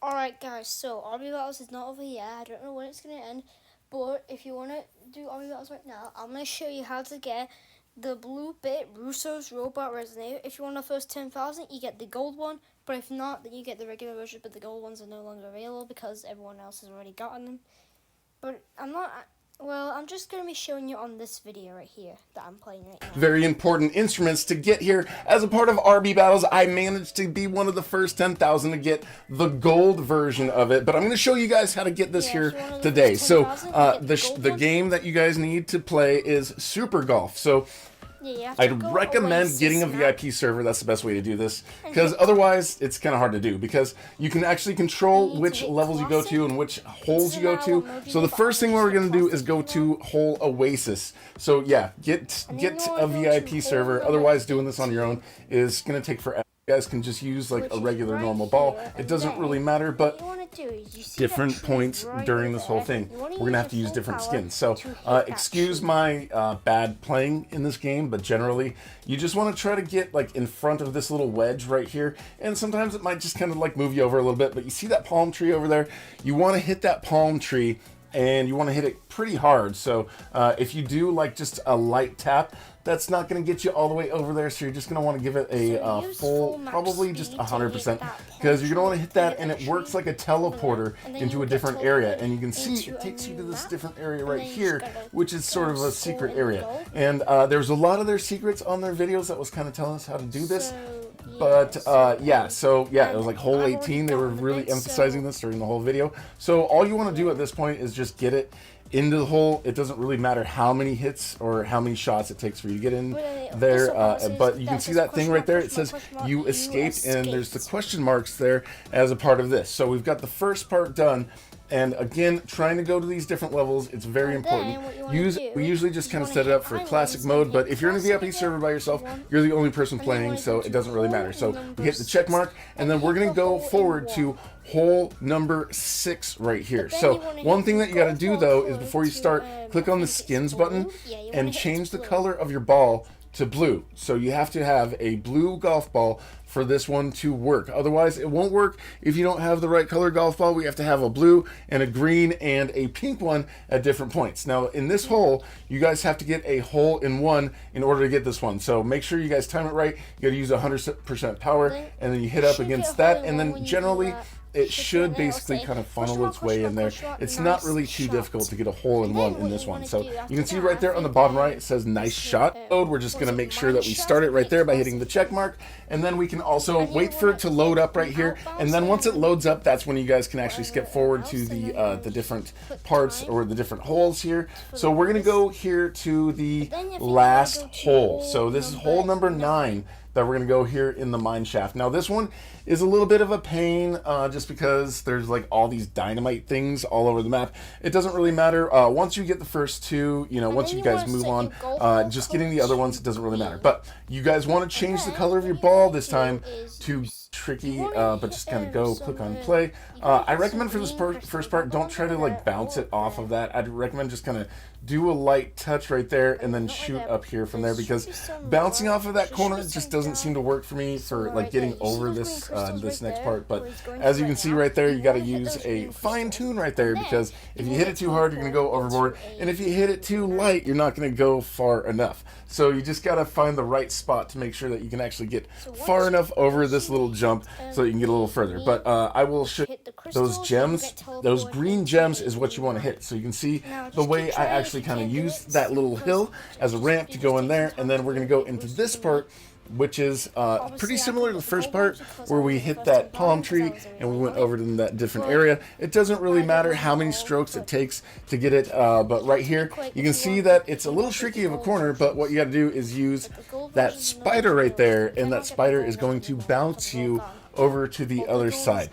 Alright guys, so Army Battles is not over yet. I don't know when it's going to end. But if you want to do Army Battles right now, I'm going to show you how to get the blue bit, Russo's Robot Resonator. If you want the first 10,000, you get the gold one. But if not, then you get the regular version. But the gold ones are no longer available because everyone else has already gotten them. But I'm just going to be showing you on this video right here that I'm playing right now. Very important instruments to get here. As a part of RB Battles, I managed to be one of the first 10,000 to get the gold version of it, but I'm going to show you guys how to get this here today. So the game that you guys need to play is Super Golf. So I'd recommend getting a VIP server. That's the best way to do this, because otherwise it's kind of hard to do, because you can actually control which levels you go to and which holes you go to. So the first thing we're going to do is go to hole Oasis. So yeah, get a VIP server. Otherwise doing this on your own is going to take forever. You guys can just use like a regular normal ball. It doesn't really matter, but different points during this whole thing, we're gonna have to use different skins. So excuse my bad playing in this game, but generally you just want to try to get like in front of this little wedge right here, and sometimes it might just kind of like move you over a little bit. But you see that palm tree over there? You want to hit that palm tree, and you want to hit it pretty hard. So if you do like just a light tap, that's not going to get you all the way over there, so you're just going to want to give it a full, probably just 100%, because you're going to want to hit that, and it works like a teleporter into a different area. And you can see it takes you to this different area right here, which is sort of a secret area. And there's a lot of their secrets on their videos that was kind of telling us how to do this. But yeah, it was like hole 18. They were really emphasizing this during the whole video. So all you want to do at this point is just get it into the hole. It doesn't really matter how many hits or how many shots it takes for you to get in there, but you can see that thing right there. It says you escaped, and there's the question marks there as a part of this. So we've got the first part done. And again, trying to go to these different levels, it's very important. We usually just kind of set it up for classic mode, but if you're in a VIP server by yourself, you're the only person playing, so it doesn't really matter. So we hit the check mark, and then we're going to go forward to hole number 6 right here. So one thing that you got to do though is before you start, click on the skins button and change the color of your ball to blue. So you have to have a blue golf ball for this one to work. Otherwise it won't work if you don't have the right color golf ball. We have to have a blue and a green and a pink one at different points. Now in this hole, you guys have to get a hole in one in order to get this one. So make sure you guys time it right. You gotta use 100% power, and then you hit up against that, and then generally it should basically kind of funnel its way in there. It's not really too difficult to get a hole in one in this one. So you can see right there on the bottom right, it says nice shot. We're just going to make sure that we start it right there by hitting the check mark, and then we can also wait for it to load up right here. And then once it loads up, that's when you guys can actually skip forward to the different parts or the different holes here. So we're going to go here to the last hole. So this is hole number 9 that we're going to go here in the mine shaft. Now this one is a little bit of a pain just because there's like all these dynamite things all over the map. It doesn't really matter. Once you get the first 2, once you guys move on, just getting the other ones, it doesn't really matter. But you guys want to change the color of your ball this time to tricky, but just kind of go click on play. I recommend for this first part, don't try to like bounce it off of that. I'd recommend just kind of do a light touch right there and then shoot up here from there, because bouncing off of that corner just doesn't seem to work for me for like getting over this this next part. But as you can see right there, you got to use a fine tune right there, because if you hit it too hard, you're going to go overboard, and if you hit it too light, you're not going to go far enough. So you just got to find the right spot to make sure that you can actually get far enough over this little jump so you can get a little further. But I will show you those gems. Those green gems is what you want to hit. So you can see the way I actually kind of use that little hill as a ramp to go in there, and then we're going to go into this part, which is pretty similar to the first part where we hit that palm tree and we went over to that different area. It doesn't really matter how many strokes it takes to get it, but right here you can see that it's a little tricky of a corner, but what you got to do is use that spider right there, and that spider is going to bounce you over to the other side.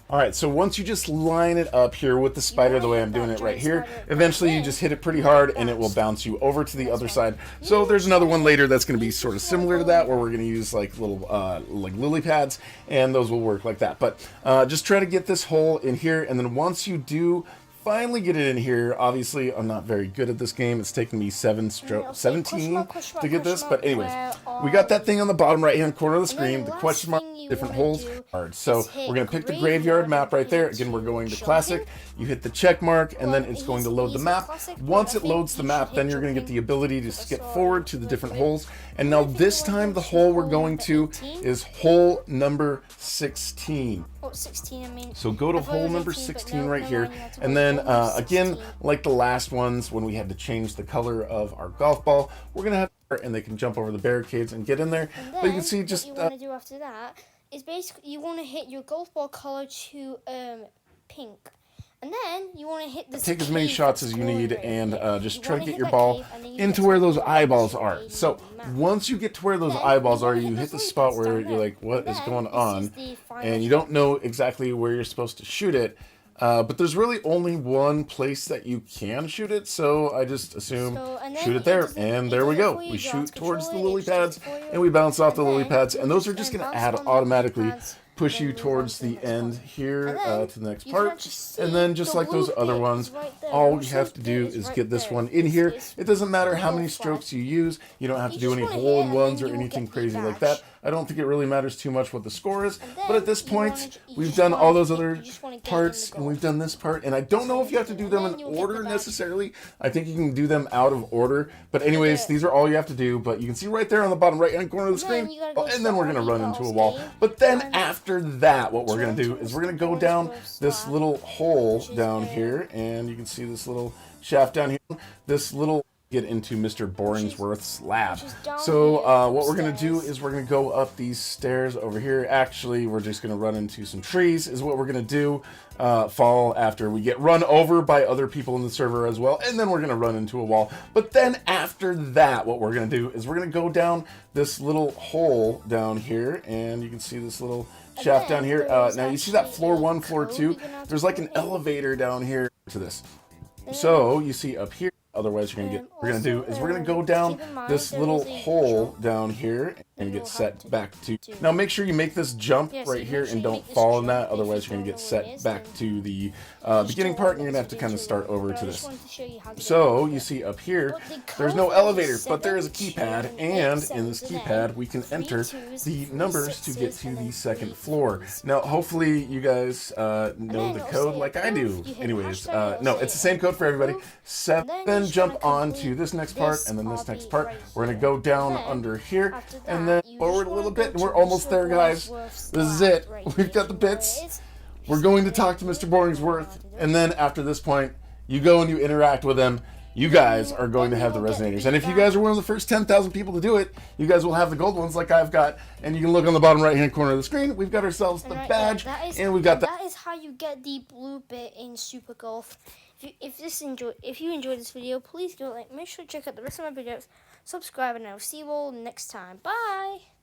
Alright, so once you just line it up here with the spider the way I'm doing it right here, eventually you just hit it pretty hard and it will bounce you over to the other side. So there's another one later that's going to be sort of similar to that, where we're going to use like little like lily pads, and those will work like that. But just try to get this hole in here, and then once you do finally get it in here. Obviously, I'm not very good at this game. It's taken me 17 to get this. But anyways, we got that thing on the bottom right-hand corner of the screen. The question mark, different holes. So we're going to pick the graveyard map right there. Again, we're going to classic. You hit the check mark, and then it's going to load the map. Once it loads the map, then you're going to get the ability to skip forward to the different holes. And now this time, the hole we're going to is hole number 16. Oh, 16, I mean. So go to hole number 16 right here. And then again, like the last ones, when we had to change the color of our golf ball, we're going to have, and they can jump over the barricades and get in there. But you can see just... what you want to do after that is basically you want to hit your golf ball color to pink. And then you want to hit this. Take as many shots as you need and just try to get your ball into where those eyeballs are. So once you get to where those eyeballs are, you hit the spot where you're like, what is going on? And you don't know exactly where you're supposed to shoot it. But there's really only one place that you can shoot it, so I just assume shoot it there, and there we go. We shoot towards the lily pads, and we bounce off the lily pads, and those are just going to add automatically, push you towards the end here to the next part, and then just like those other ones, all you have to do is get this one in here. It doesn't matter how many strokes you use. You don't have to do any hole-in-ones or anything crazy like that. I don't think it really matters too much what the score is, but at this point, we've done all those other parts, and we've done this part, and I don't know if you have to do them in order necessarily. I think you can do them out of order, but anyways, these are all you have to do, but you can see right there on the bottom right-hand corner of the screen, and then we're going to run into a wall. But then after that, what we're going to do is we're going to go down this little hole down here, and you can see this little shaft down here, this little... get into Mr. Boringsworth's lab. So what we're going to do is we're going to go up these stairs over here. Actually, we're just going to run into some trees is what we're going to do. Fall after we get run over by other people in the server as well. And then we're going to run into a wall. But then after that, what we're going to do is we're going to go down this little hole down here. And you can see this little shaft down here. Now you see that floor 1, floor 2? There's like an elevator down here to this. So you see up here. Otherwise, you're gonna get. What we're gonna do is we're gonna go down this little hole down here and get set back to. Now, make sure you make this jump right here and don't fall in that. Otherwise, you're gonna get set back to the beginning part, and you're gonna have to kind of start over to this. So you see up here, there's no elevator, but there is a keypad, and in this keypad, we can enter the numbers to get to the second floor. Now, hopefully, you guys know the code like I do. Anyways, no, it's the same code for everybody. 7. Jump on to this next part, and then this next part. We're going to go down under here, and then forward a little bit, and we're almost there, guys. This is it. We've got the bits. We're going to talk to Mr. Boringsworth, and then after this point, you go and you interact with him. You guys are going to have the resonators. And if you guys are one of the first 10,000 people to do it, you guys will have the gold ones like I've got. And you can look on the bottom right-hand corner of the screen. We've got ourselves the badge, and we've got that is how you get the blue bit in Super Golf. If you enjoyed this video, please give it a like. Make sure to check out the rest of my videos. Subscribe, and I'll see you all next time. Bye!